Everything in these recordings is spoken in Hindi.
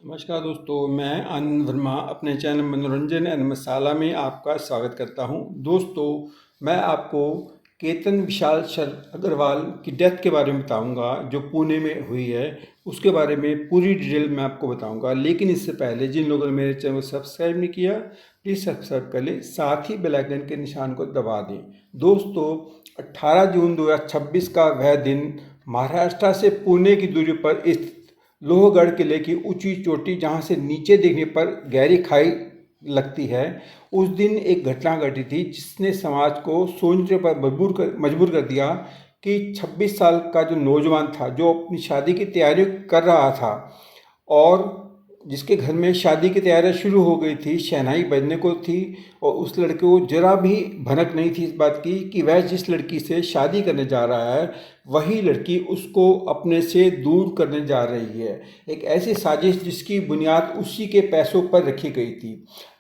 नमस्कार दोस्तों, मैं आनंद वर्मा अपने चैनल मनोरंजन एंड मसाला में आपका स्वागत करता हूं। दोस्तों, मैं आपको केतन विशाल अग्रवाल की डेथ के बारे में बताऊंगा जो पुणे में हुई है। उसके बारे में पूरी डिटेल मैं आपको बताऊंगा। लेकिन इससे पहले जिन लोगों ने मेरे चैनल को सब्सक्राइब नहीं किया, प्लीज़ सब्सक्राइब कर लें, साथ ही बेल आइकन के निशान को दबा दें। दोस्तों, 18 जून 2026 का वह दिन महाराष्ट्र से पुणे की दूरी पर स्थित लोहगढ़ किले की ऊंची चोटी, जहां से नीचे देखने पर गहरी खाई लगती है, उस दिन एक घटना घटी थी जिसने समाज को सोचने पर मजबूर कर दिया कि 26 साल का जो नौजवान था, जो अपनी शादी की तैयारी कर रहा था और जिसके घर में शादी की तैयारियां शुरू हो गई थी, शहनाई बजने को थी, और उस लड़के को जरा भी भनक नहीं थी इस बात की कि वह जिस लड़की से शादी करने जा रहा है वही लड़की उसको अपने से दूर करने जा रही है। एक ऐसी साजिश जिसकी बुनियाद उसी के पैसों पर रखी गई थी।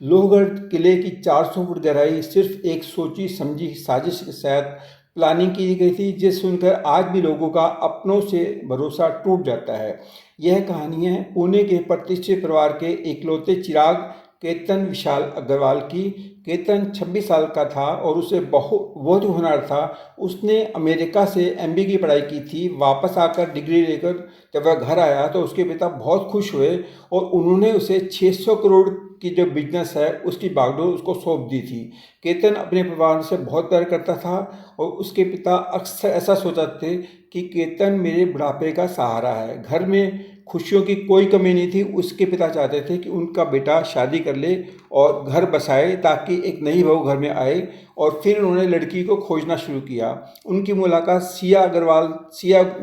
लोहगढ़ किले की 400 फुट गहराई सिर्फ एक सोची समझी साजिश के साथ प्लानिंग की गई थी, जिस सुनकर आज भी लोगों का अपनों से भरोसा टूट जाता है। यह कहानी है पुणे के प्रतिष्ठित परिवार के इकलौते चिराग केतन विशाल अग्रवाल की। केतन 26 साल का था और उसे बहुत हुनर था। उसने अमेरिका से एमबीए की पढ़ाई की थी। वापस आकर डिग्री लेकर जब वह घर आया तो उसके पिता बहुत खुश हुए और उन्होंने उसे 600 करोड़ की जो बिजनेस है उसकी बागडोर उसको सौंप दी थी। केतन अपने परिवार से बहुत प्यार करता था और उसके पिता अक्सर ऐसा सोचते थे कि केतन मेरे बुढ़ापे का सहारा है। घर में खुशियों की कोई कमी नहीं थी। उसके पिता चाहते थे कि उनका बेटा शादी कर ले और घर बसाए ताकि एक नई बहू घर में आए, और फिर उन्होंने लड़की को खोजना शुरू किया। उनकी मुलाकात सिया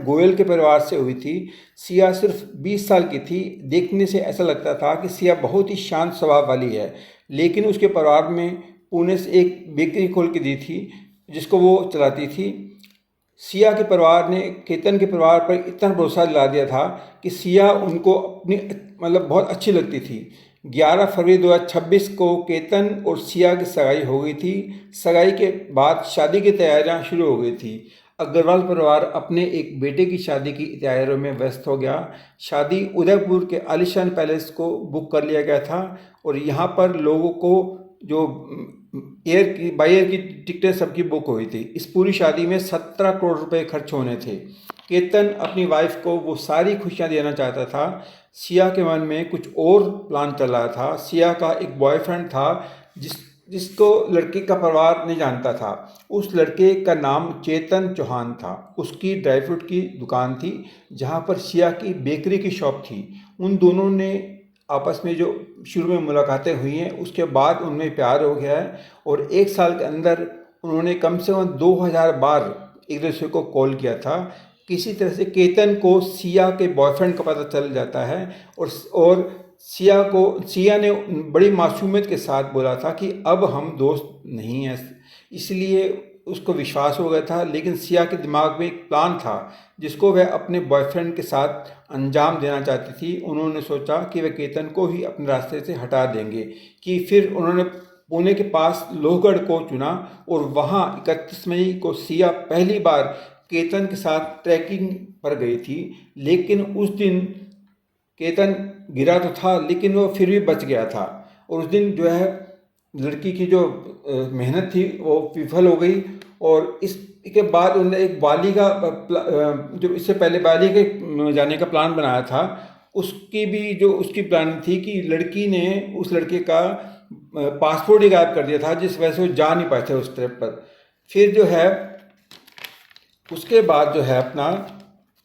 गोयल के परिवार से हुई थी। सिया सिर्फ 20 साल की थी। देखने से ऐसा लगता था कि सिया बहुत ही शांत स्वभाव वाली है, लेकिन उसके परिवार में पुणे से एक बेकरी खोल के दी थी जिसको वो चलाती थी। सिया के परिवार ने केतन के परिवार पर इतना भरोसा दिला दिया था कि सिया उनको अपनी बहुत अच्छी लगती थी। 11 फरवरी 2026 को केतन और सिया की सगाई हो गई थी। सगाई के बाद शादी की तैयारियां शुरू हो गई थी। अग्रवाल परिवार अपने एक बेटे की शादी की तैयारियों में व्यस्त हो गया। शादी उदयपुर के आलिशान पैलेस को बुक कर लिया गया था और यहाँ पर लोगों को जो बाई एयर की टिकटें सबकी बुक हुई थी। इस पूरी शादी में 17 करोड़ रुपए खर्च होने थे। केतन अपनी वाइफ को वो सारी खुशियां देना चाहता था। सिया के मन में कुछ और प्लान चल रहा था। सिया का एक बॉयफ्रेंड था जिसको लड़के का परिवार नहीं जानता था। उस लड़के का नाम चेतन चौहान था। उसकी ड्राई फ्रूट की दुकान थी जहाँ पर सिया की बेकरी की शॉप थी। उन दोनों ने आपस में जो शुरू में मुलाकातें हुई हैं उसके बाद उनमें प्यार हो गया है और एक साल के अंदर उन्होंने कम से कम 2000 बार एक दूसरे को कॉल किया था। किसी तरह से केतन को सिया के बॉयफ्रेंड का पता चल जाता है और सिया ने बड़ी मासूमियत के साथ बोला था कि अब हम दोस्त नहीं हैं। इसलिए उसको विश्वास हो गया था, लेकिन सिया के दिमाग में एक प्लान था जिसको वह अपने बॉयफ्रेंड के साथ अंजाम देना चाहती थी। उन्होंने सोचा कि वह केतन को ही अपने रास्ते से हटा देंगे। कि फिर उन्होंने पुणे के पास लोहगढ़ को चुना और वहाँ 31 मई को सिया पहली बार केतन के साथ ट्रैकिंग पर गई थी। लेकिन उस दिन केतन गिरा तो था लेकिन वो फिर भी बच गया था और उस दिन जो है लड़की की जो मेहनत थी वो विफल हो गई। और इसके बाद उन्होंने एक बाली का जो इससे पहले बाली के जाने का प्लान बनाया था, उसकी प्लान थी कि लड़की ने उस लड़के का पासपोर्ट ही गायब कर दिया था, जिस वजह से वो जा नहीं पाए थे उस ट्रिप पर। फिर जो है उसके बाद जो है अपना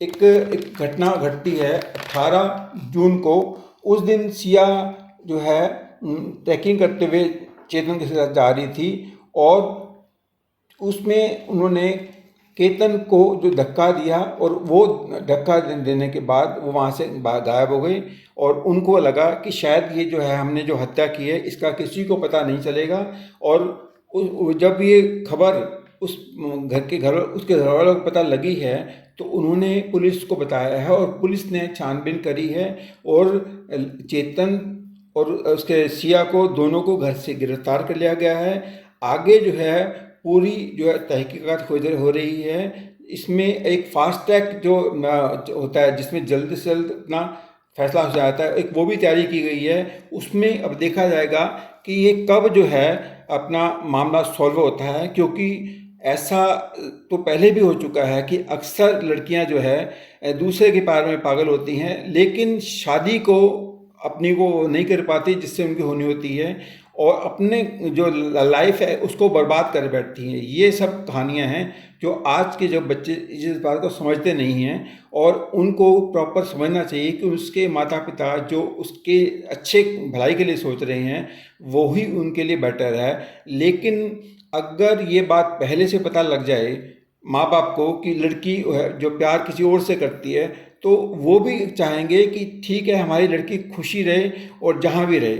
एक घटना घटती है 18 जून को। उस दिन सिया जो है ट्रैकिंग करते हुए चेतन के साथ जा रही थी और उसमें उन्होंने केतन को जो धक्का दिया और वो धक्का देने के बाद वो वहाँ से गायब हो गई और उनको लगा कि शायद ये जो है हमने जो हत्या की है इसका किसी को पता नहीं चलेगा। और जब ये खबर उसके घर वालों को पता लगी है तो उन्होंने पुलिस को बताया है और पुलिस ने छानबीन करी है और चेतन और उसके सिया को दोनों को घर से गिरफ्तार कर लिया गया है। आगे जो है पूरी जो है तहकीकात हो रही है। इसमें एक फास्ट ट्रैक जो होता है जिसमें जल्द से जल्द अपना फैसला हो जाता है, एक वो भी तैयारी की गई है। उसमें अब देखा जाएगा कि ये कब जो है अपना मामला सॉल्व होता है, क्योंकि ऐसा तो पहले भी हो चुका है कि अक्सर लड़कियां जो है दूसरे के प्यार में पागल होती हैं, लेकिन शादी को अपनी को नहीं कर पाती जिससे उनकी होनी होती है, और अपने जो लाइफ है उसको बर्बाद कर बैठती हैं। ये सब कहानियां हैं जो आज के जो बच्चे इस बात को समझते नहीं हैं, और उनको प्रॉपर समझना चाहिए कि उसके माता पिता जो उसके अच्छे भलाई के लिए सोच रहे हैं वो ही उनके लिए बेटर है। लेकिन अगर ये बात पहले से पता लग जाए माँ बाप को कि लड़की जो प्यार किसी और से करती है, तो वो भी चाहेंगे कि ठीक है हमारी लड़की खुशी रहे और जहाँ भी रहे।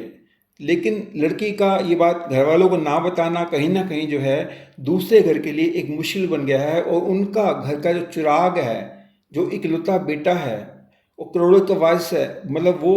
लेकिन लड़की का ये बात घर वालों को ना बताना कहीं ना कहीं जो है दूसरे घर के लिए एक मुश्किल बन गया है, और उनका घर का जो चिराग है, जो इकलौता बेटा है, वो करोड़ों का वारिस है, मतलब वो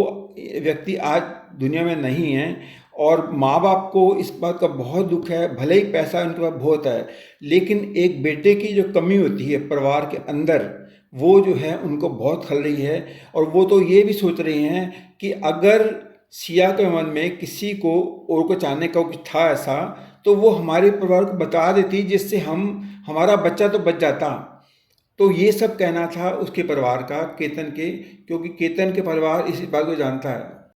व्यक्ति आज दुनिया में नहीं है। और माँ बाप को इस बात का बहुत दुख है, भले ही पैसा उनके पास बहुत है, लेकिन एक बेटे की जो कमी होती है परिवार के अंदर, वो जो है उनको बहुत खल रही है। और वो तो ये भी सोच रहे हैं कि अगर सिया के मन में किसी को और को चाहने का कुछ था ऐसा, तो वो हमारे परिवार को बता देती जिससे हमारा बच्चा तो बच जाता। तो ये सब कहना था उसके परिवार का, केतन के, क्योंकि केतन के परिवार इस बात को जानता है।